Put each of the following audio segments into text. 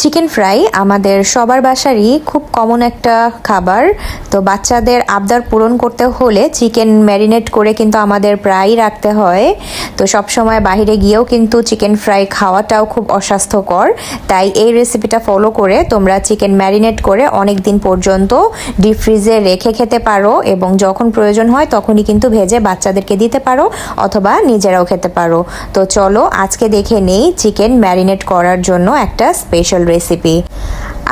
Chicken fry আমাদের সবার বাসারই খুব কমন একটা খাবার। তো বাচ্চাদের আবদার পূরণ করতে হলে চিকেন ম্যারিনেট করে কিন্তু আমাদের প্রায়ই রাখতে হয়। তো সব সময় বাইরে গিয়েও কিন্তু চিকেন ফ্রাই খাওয়াটাও খুব অস্বাস্থ্যকর। তাই এই রেসিপিটা ফলো করে তোমরা চিকেন ম্যারিনেট করে অনেক দিন পর্যন্ত ডিপ ফ্রিজে রেখে খেতে পারো এবং যখন প্রয়োজন হয় তখনই কিন্তু ভেজে বাচ্চাদেরকে দিতে পারো অথবা নিজেরাও খেতে পারো। তো চলো আজকে দেখে নেই চিকেন ম্যারিনেট করার জন্য একটা স্পেশাল রেসিপি।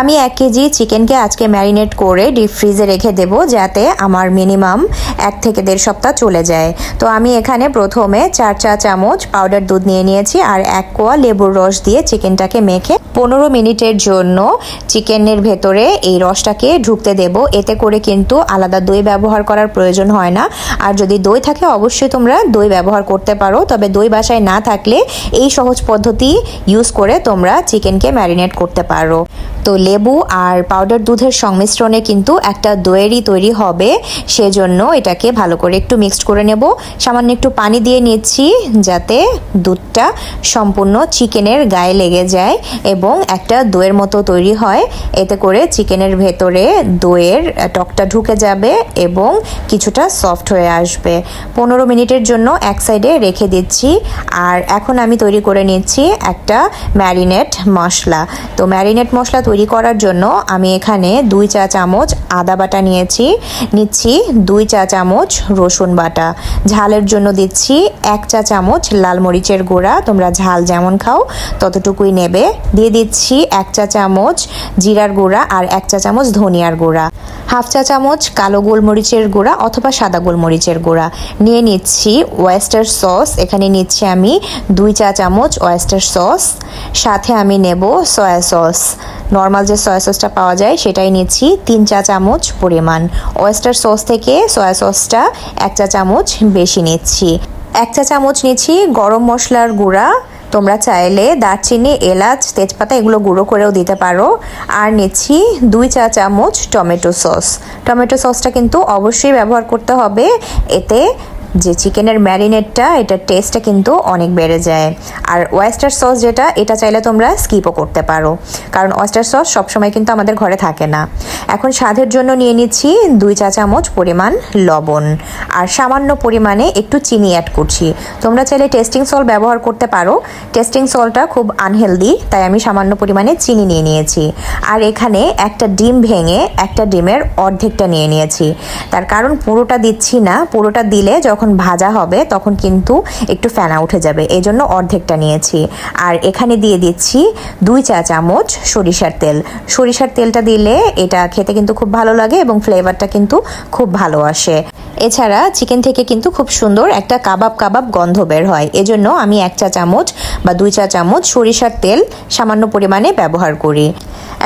আমি 1 কেজি চিকেনকে আজকে ম্যারিনেট করে ডিপ ফ্রিজে রেখে দেব যাতে আমার মিনিমাম 1 থেকে 1.5 সপ্তাহ চলে যায়। তো আমি এখানে প্রথমে 4 চা চামচ পাউডার দুধ নিয়ে নিয়েছি আর 1 কোয়া লেবুর রস দিয়ে চিকেনটাকে মেখে 15 মিনিটের জন্য চিকেনের ভেতরে এই রসটাকে ঢুকতে দেব। এতে করে কিন্তু আলাদা দই ব্যবহার করার প্রয়োজন হয় না। আর যদি দই থাকে অবশ্যই তোমরা দই ব্যবহার করতে পারো, তবে দই বাসায় না থাকলে এই সহজ পদ্ধতি ইউজ করে তোমরা চিকেনকে ম্যারিনেট করতে পারো। তো লেবু আর পাউডার দুধের সংমিশ্রণে কিন্তু একটা দইয়েরই তৈরি হবে, সেজন্য এটাকে ভালো করে একটু মিক্সড করে নেব। সামান্য একটু পানি দিয়ে নিচ্ছি যাতে দুধটা সম্পূর্ণ চিকেনের গায়ে লেগে যায় এবং একটা দইয়ের মতো তৈরি হয়। এতে করে চিকেনের ভেতরে দইয়ের টকটা ঢুকে যাবে এবং কিছুটা সফট হয়ে আসবে। 15 মিনিটের জন্য এক সাইডে রেখে দিচ্ছি। আর এখন আমি তৈরি করে নিচ্ছি একটা ম্যারিনেট মশলা। তো ম্যারিনেট মশলা তৈরি করার জন্য আমি এখানে 2 চা চামচ আদা বাটা নিচ্ছি 2 চা চামচ রসুন বাটা, ঝালের জন্য দিচ্ছি 1 চা চামচ লাল মরিচের গুঁড়া, তোমরা ঝাল যেমন খাও ততটুকুই নেবে। দিয়ে দিচ্ছি 1 চা চামচ জিরার গুঁড়া আর 1 চা চামচ ধনিয়ার গুঁড়া, হাফ চা চামচ কালো গোলমরিচের গুঁড়া অথবা সাদা গোলমরিচের গুঁড়া। নিয়ে নিচ্ছি ওয়েস্টার সস, এখানে নিচ্ছি আমি 2 চা চামচ ওয়েস্টার সস, সাথে আমি নেব সয়া সস। নর্মাল যে সয়া সসটা পাওয়া যায় সেটাই নিচ্ছি 3 চা চামচ পরিমাণ। ওয়েস্টার সস থেকে সয়া সসটা 1 চা চামচ বেশি নিচ্ছি। 1 চা চামচ নিচ্ছি গরম মশলার গুঁড়া, তোমরা চাইলে দারচিনি, এলাচ, তেজপাতা এগুলো গুঁড়ো করেও দিতে পারো। আর নিচ্ছি 2 চা চামচ টমেটো সস। টমেটো সসটা কিন্তু অবশ্যই ব্যবহার করতে হবে, এতে যে চিকেনের ম্যারিনেটটা এটার টেস্টটা কিন্তু অনেক বেড়ে যায়। আর ওয়েস্টার সস যেটা, এটা চাইলে তোমরা স্কিপও করতে পারো, কারণ ওয়েস্টার সস সবসময় কিন্তু আমাদের ঘরে থাকে না। এখন স্বাদের জন্য নিয়ে নিচ্ছি 2 চা চামচ পরিমাণ লবণ আর সামান্য পরিমাণে একটু চিনি অ্যাড করছি। তোমরা চাইলে টেস্টিং সল্ট ব্যবহার করতে পারো, টেস্টিং সল্টটা খুব আনহেলদি, তাই আমি সামান্য পরিমাণে চিনি নিয়ে নিয়েছি। আর এখানে একটা ডিম ভেঙে একটা ডিমের অর্ধেকটা নিয়ে নিয়েছি। তার কারণ পুরোটা দিচ্ছি না, পুরোটা দিলে যখন ভাজা হবে তখন কিন্তু একটু ফেনা উঠে যাবে, এই জন্য অর্ধেকটা নিয়েছি। আর এখানে দিয়ে দিচ্ছি 2 চা চামচ সরিষার তেল। সরিষার তেলটা দিলে এটা খেতে কিন্তু খুব ভালো লাগে এবং ফ্লেভারটা কিন্তু খুব ভালো আসে। এছাড়া চিকেন থেকে কিন্তু খুব সুন্দর একটা কাবাব কাবাব গন্ধ বের হয়, এজন্য আমি 1 চা চামচ বা 2 চা চামচ সরিষার তেল সামান্য পরিমাণে ব্যবহার করি।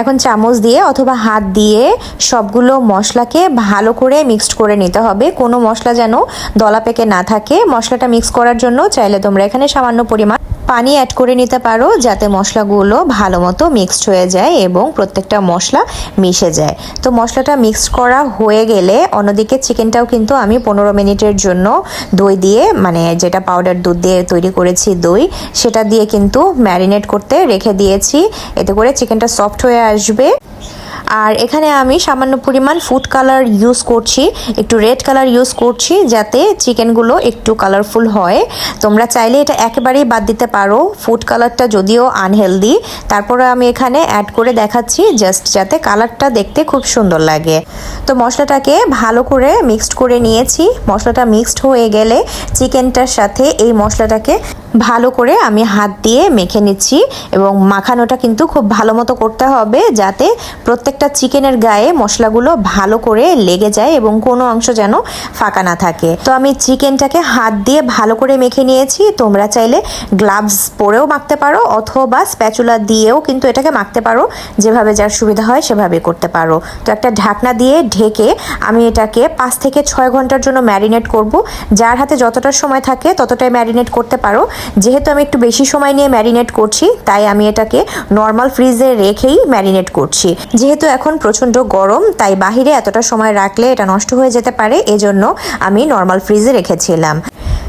এখন চামচ দিয়ে অথবা হাত দিয়ে সবগুলো মশলাকে ভালো করে মিক্সড করে নিতে হবে, কোনো মশলা যেন দলা পেকে না থাকে। মশলাটা মিক্স করার জন্য চাইলে তোমরা এখানে সামান্য পরিমাণ পানি অ্যাড করে নিতে পারো যাতে মশলাগুলো ভালো মতো মিক্সড হয়ে যায় এবং প্রত্যেকটা মশলা মিশে যায়। তো মশলাটা মিক্সড করা হয়ে গেলে অন্যদিকে চিকেনটাও কিন্তু আমি 15 মিনিটের জন্য দই দিয়ে, মানে যেটা পাউডার দুধ দিয়ে তৈরি করেছি দই, সেটা দিয়ে কিন্তু ম্যারিনেট করতে রেখে দিয়েছি। এতে করে চিকেনটা সফট হয়ে আসবে। আর এখানে আমি সামান্য পরিমাণ ফুড কালার ইউজ করছি, একটু রেড কালার ইউজ করছি যাতে চিকেনগুলো একটু কালারফুল হয়। তোমরা চাইলে এটা একেবারেই বাদ দিতে পারো, ফুড কালারটা যদিও আনহেলদি, তারপরে আমি এখানে অ্যাড করে দেখাচ্ছি জাস্ট যাতে কালারটা দেখতে খুব সুন্দর লাগে। তো মশলাটাকে ভালো করে মিক্সড করে নিয়েছি। মশলাটা মিক্সড হয়ে গেলে চিকেনটার সাথে এই মশলাটাকে ভালো করে আমি হাত দিয়ে মেখে নিচ্ছি এবং মাখানোটা কিন্তু খুব ভালো মতো করতে হবে যাতে প্রত্যেকটা চিকেনের গায়ে মশলাগুলো ভালো করে লেগে যায় এবং কোনো অংশ যেন ফাঁকা না থাকে। তো আমি চিকেনটাকে হাত দিয়ে ভালো করে মেখে নিয়েছি। তোমরা চাইলে গ্লাভস পরেও মাখতে পারো অথবা স্প্যাচুলা দিয়েও কিন্তু এটাকে মাখতে পারো, যেভাবে যার সুবিধা হয় সেভাবে করতে পারো। তো একটা ঢাকনা দিয়ে ঢেকে আমি এটাকে 5 থেকে 6 ঘন্টার জন্য ম্যারিনেট করব। যার হাতে যতটা সময় থাকে ততটাই ম্যারিনেট করতে পারো। যেহেতু আমি একটু বেশি সময় নিয়ে ম্যারিনেট করছি তাই আমি এটাকে নর্মাল ফ্রিজে রেখেই ম্যারিনেট করছি। যেহেতু এখন প্রচণ্ড গরম তাই বাহিরে এতটা সময় রাখলে এটা নষ্ট হয়ে যেতে পারে, এজন্য আমি নর্মাল ফ্রিজে রেখেছিলাম।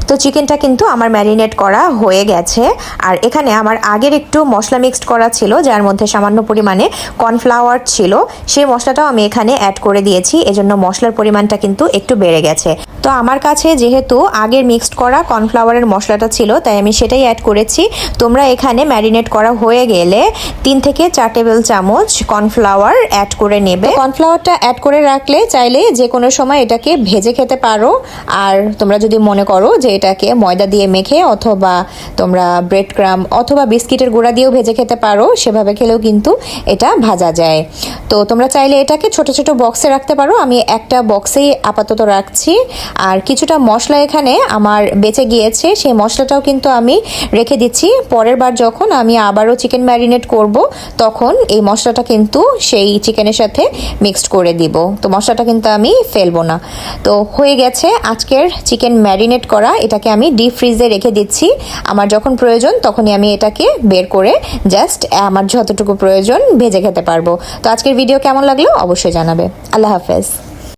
তো চিকেনটা কিন্তু আমার ম্যারিনেট করা হয়ে গেছে। আর এখানে আমার আগের একটু মশলা মিক্সড করা ছিল, যার মধ্যে সামান্য পরিমাণে কর্নফ্লাওয়ার ছিল, সেই মশলাটাও আমি এখানে অ্যাড করে দিয়েছি, এজন্য মশলার পরিমাণটা কিন্তু একটু বেড়ে গেছে। তো আমার কাছে যেহেতু আগের মিক্সড করা কর্নফ্লাওয়ারের মশলাটা ছিল, তাই আমি সেটাই অ্যাড করেছি। তোমরা এখানে ম্যারিনেট করা হয়ে গেলে 3 থেকে 4 টেবিল চামচ কর্নফ্লাওয়ার অ্যাড করে নেবে। কর্নফ্লাওয়ারটা অ্যাড করে রাখলে চাইলে যে কোনো সময় এটাকে ভেজে খেতে পারো। আর তোমরা যদি মনে করো যে এটাকে ময়দা দিয়ে মেখে অথবা তোমরা ব্রেড ক্রাম অথবা বিস্কিটের গুঁড়া দিয়েও ভেজে খেতে পারো, সেভাবে খেলেও কিন্তু এটা ভাজা যায়। তো তোমরা চাইলে এটাকে ছোট ছোট বক্সে রাখতে পারো, আমি একটা বক্সেই আপাতত রাখছি। আর কিছুটা মশলা এখানে আমার বেঁচে গিয়েছে, সেই মশলাটাও কিন্তু আমি রেখে দিচ্ছি। পরের বার যখন আমি আবারও চিকেন ম্যারিনেট করব, তখন এই মশলাটা কিন্তু সেই চিকেনের সাথে মিক্সড করে দিব। তো মশলাটা কিন্তু আমি ফেলবো না। তো হয়ে গেছে আজকের চিকেন ম্যারিনেট করা, এটাকে আমি ডিপ ফ্রিজে রেখে দিচ্ছি। আমার যখন প্রয়োজন তখনই আমি এটাকে বের করে জাস্ট আমার যতটুকু প্রয়োজন ভেজে খেতে পারবো। তো আজকের ভিডিও কেমন লাগলো অবশ্যই জানাবে। আল্লাহ হাফেজ।